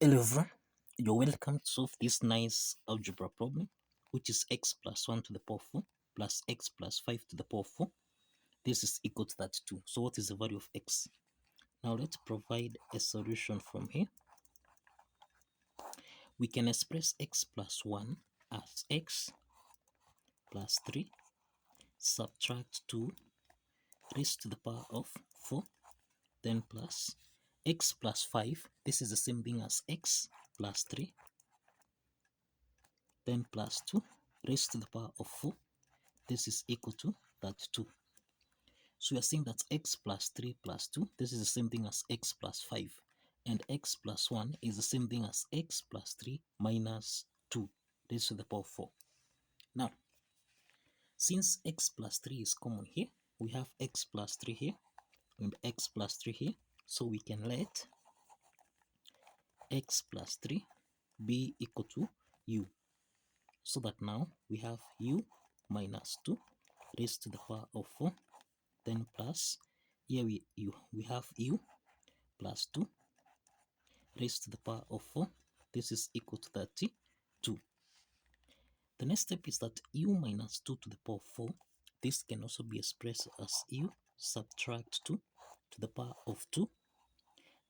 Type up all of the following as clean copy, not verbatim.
Hello everyone, you're welcome to solve this nice algebra problem, which is x plus 1 to the power 4 plus x plus 5 to the power 4. This is equal to 32. So what is the value of x? Now let's provide a solution from here. We can express x plus 1 as x plus 3 subtract 2 raised to the power of 4, then plus x plus 5. This is the same thing as x plus 3, then plus 2 raised to the power of 4. This is equal to 32. So we are saying that x plus 3 plus 2, this is the same thing as x plus 5. And x plus 1 is the same thing as x plus 3 minus 2 raised to the power 4. Now, since x plus 3 is common here, we have x plus 3 here and x plus 3 here. So we can let x plus 3 be equal to u. So that now we have u minus 2 raised to the power of 4. Then plus, here we have u plus 2 raised to the power of 4. This is equal to 32. The next step is that u minus 2 to the power of 4. This can also be expressed as u subtract 2 to the power of 2.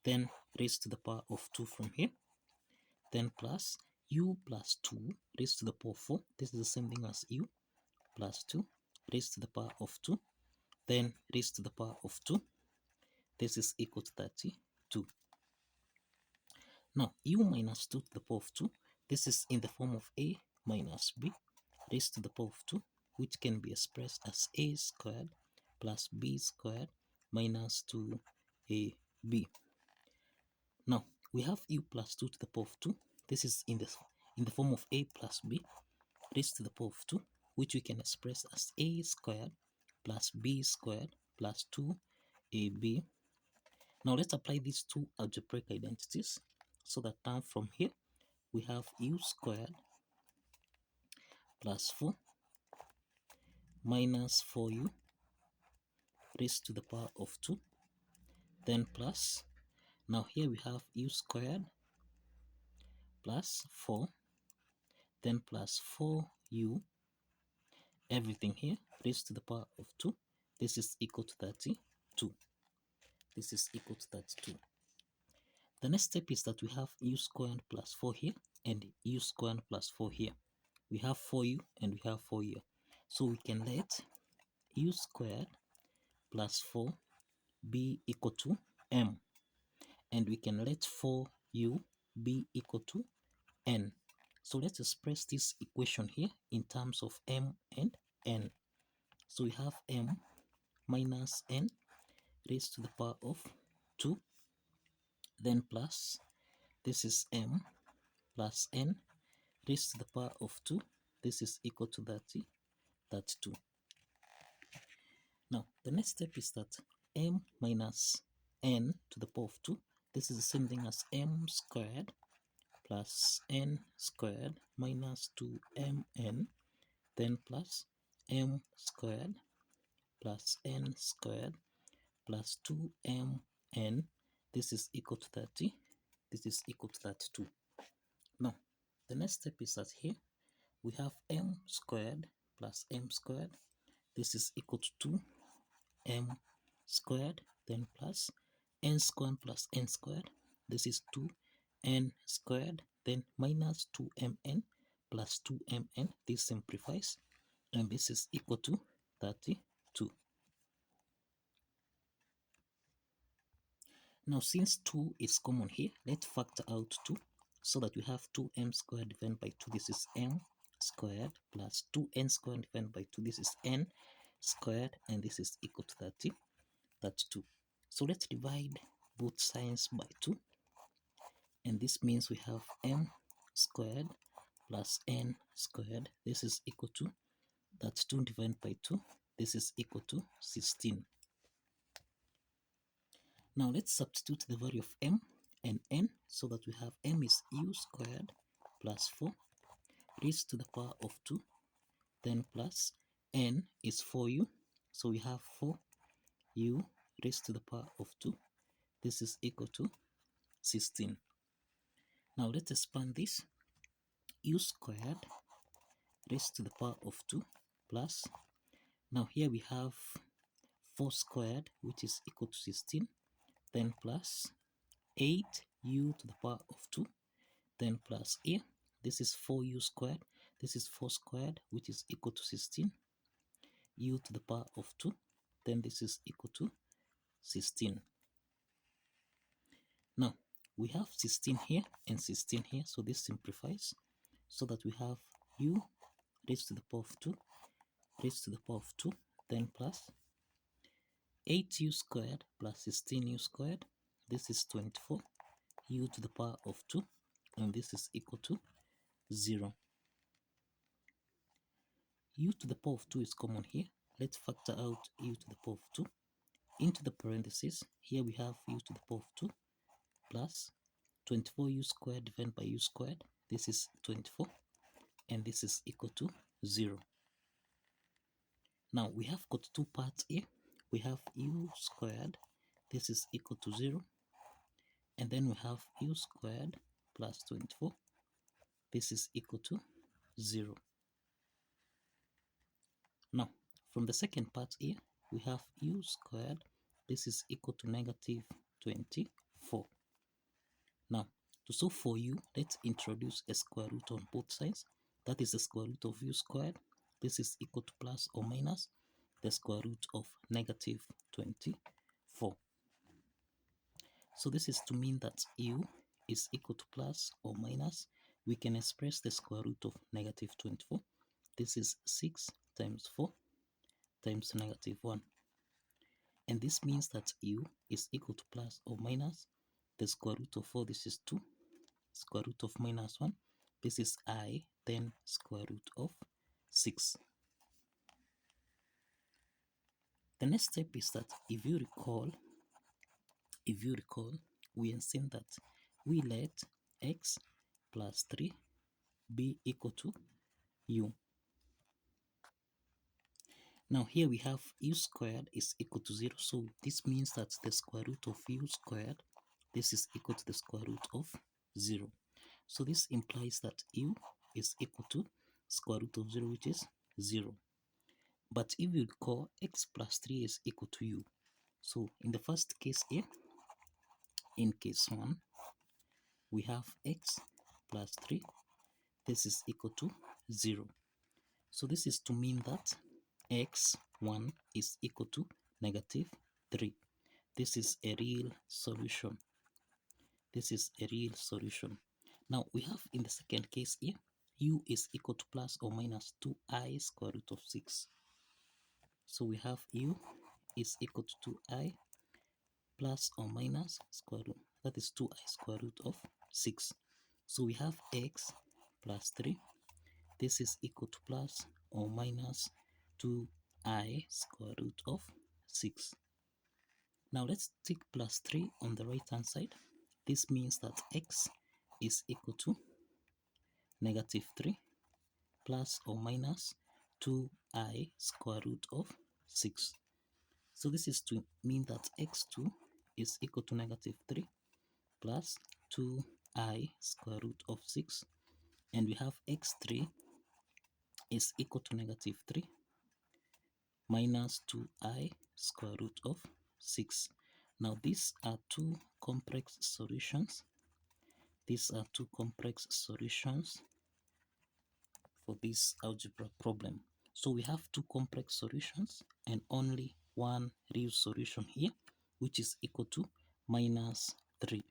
Then raised to the power of 2 from here. Then plus u plus 2 raised to the power of 4. This is the same thing as u plus 2 raised to the power of 2. Then raised to the power of 2. This is equal to 32. Now, u minus 2 to the power of 2, this is in the form of a minus b raised to the power of 2, which can be expressed as a squared plus b squared minus 2ab. Now, we have u plus 2 to the power of 2. This is in the form of a plus b raised to the power of 2, which we can express as a squared plus b squared plus 2ab. Now let's apply these two algebraic identities, so that now from here we have u squared plus 4 minus 4u raised to the power of 2, then plus, now here we have u squared plus 4, then plus 4u, everything here raised to the power of 2. This is equal to 32. This is equal to 32. The next step is that we have u squared plus 4 here and u squared plus 4 here. We have 4u and we have 4 here. So we can let u squared plus 4 be equal to m. And we can let 4u be equal to n. So let's express this equation here in terms of m and n. So we have m minus n raised to the power of 2. Then plus, this is m plus n raised to the power of 2. This is equal to 32. Now, the next step is that m minus n to the power of 2. This is the same thing as m squared plus n squared minus 2mn. Then plus m squared plus n squared plus 2mn. This is equal to 30. This is equal to 32. Now, the next step is that here we have m squared plus m squared. This is equal to 2m squared, then plus n squared plus n squared. This is 2n squared, then minus 2mn plus 2mn. This simplifies, and this is equal to 32. Now, since 2 is common here, let's factor out 2, so that we have 2m squared divided by 2. This is m squared plus 2n squared divided by 2. This is n squared, and this is equal to 32. So let's divide both sides by 2, and this means we have m squared plus n squared. This is equal to 32 divided by 2. This is equal to 16. Now let's substitute the value of m and n, so that we have m is u squared plus 4 raised to the power of 2, then plus n is 4u, so we have 4u raised to the power of 2. This is equal to 16. Now let's expand this. U squared raised to the power of 2 plus, now here we have 4 squared, which is equal to 16, then plus 8u to the power of 2, then plus here, this is 4u squared, this is 4 squared, which is equal to 16, u to the power of 2, then this is equal to 16. Now, we have 16 here and 16 here, so this simplifies, so that we have u raised to the power of 2, raised to the power of 2, then plus 8u squared plus 16u squared, this is 24, u to the power of 2, and this is equal to 0. U to the power of 2 is common here. Let's factor out u to the power of 2. Into the parentheses, here we have u to the power of 2 plus 24u squared divided by u squared. This is 24, and this is equal to 0. Now, we have got two parts here. We have u squared, this is equal to 0. And then we have u squared plus 24, this is equal to 0. Now, from the second part here, we have u squared, this is equal to negative 24. Now, to solve for u, let's introduce a square root on both sides. That is the square root of u squared. This is equal to plus or minus the square root of negative 24. So this is to mean that u is equal to plus or minus. We can express the square root of negative 24. This is 6 times 4 times negative 1. And this means that u is equal to plus or minus the square root of 4. This is 2. Square root of minus 1. This is I, then square root of 6. The next step is that if you recall, we have seen that we let x plus 3 be equal to u. Now here we have u squared is equal to 0, so this means that the square root of u squared, this is equal to the square root of 0. So this implies that u is equal to square root of 0, which is 0. But if you recall, x plus 3 is equal to u. So in the first case here, in case 1, we have x plus 3, this is equal to 0. So this is to mean that x1 is equal to negative 3. This is a real solution. This is a real solution. Now we have in the second case here, u is equal to plus or minus 2i square root of 6. So we have u is equal to 2i plus or minus square root, that is 2i square root of 6. So we have x plus 3. This is equal to plus or minus 2i square root of 6. Now let's take plus 3 on the right hand side. This means that x is equal to negative 3 plus or minus 2i square root of 6. So this is to mean that x2 is equal to negative 3 plus 2i square root of 6. And we have x3 is equal to negative 3 minus 2i square root of 6. Now these are two complex solutions. These are two complex solutions for this algebra problem. So we have two complex solutions and only one real solution here, which is equal to minus 3.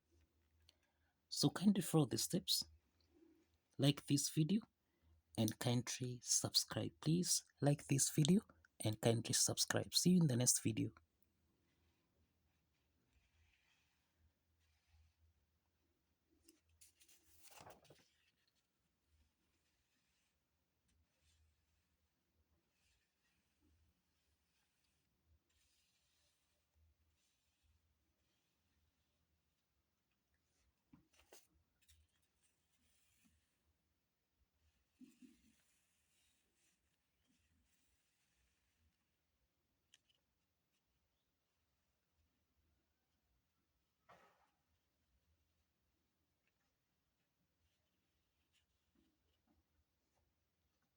So kindly follow the steps, like this video, and kindly subscribe. Please like this video and kindly subscribe. See you in the next video.